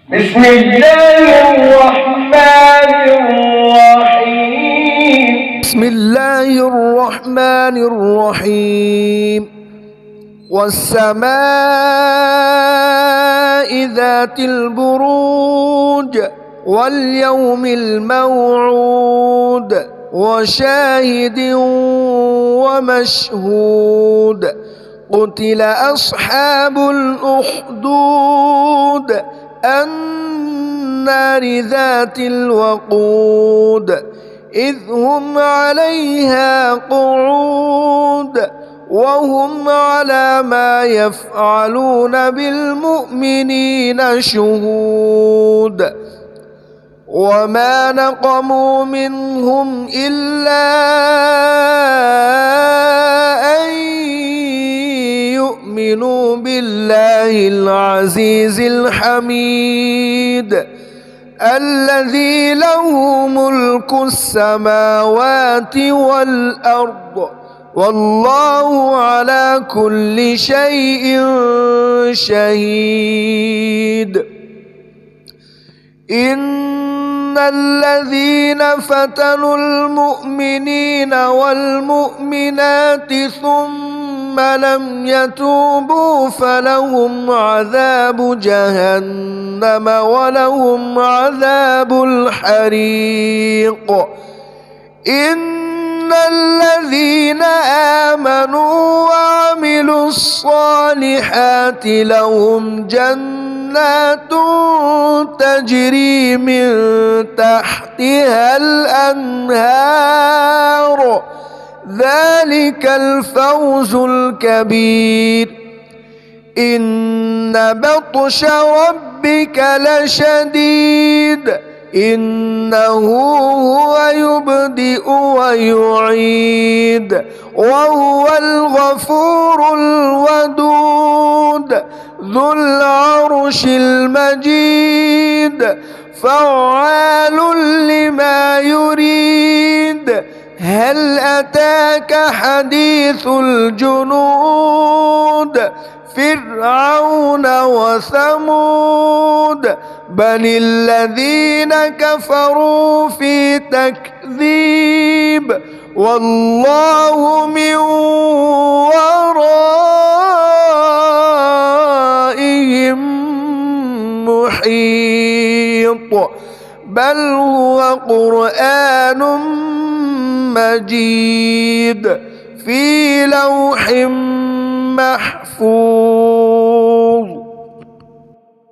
بسم الله الرحمن الرحيم. بسم الله الرحمن الرحيم. والسماء ذات البروج واليوم الموعود وشاهد ومشهود. قتل أصحاب الأخدود النار ذات الوقود إذ هم عليها قعود وهم على ما يفعلون بالمؤمنين شهود. وما نقموا منهم إلا أن يؤمنوا بالله العزيز الحميد الذي له ملك السماوات والأرض والله على كل شيء شهيد. إن الذين فتنوا المؤمنين والمؤمنات ثم لم يتوبوا فلهم عذاب جهنم ولهم عذاب الحريق. إن الذين آمنوا وعملوا الصالحات لهم جنات تجري من تحتها الأنهار ذلك الفوز الكبير. إن بطش ربك لشديد إنه هو يبدئ ويعيد وهو الغفور الودود ذو العرش المجيد فعال لما يريد. هل أتاك حديث الجنود فرعون وثمود بل الذين كفروا في تكذيب والله من ورائهم محيط. بل هو قرآن مجيد في لوح محفوظ.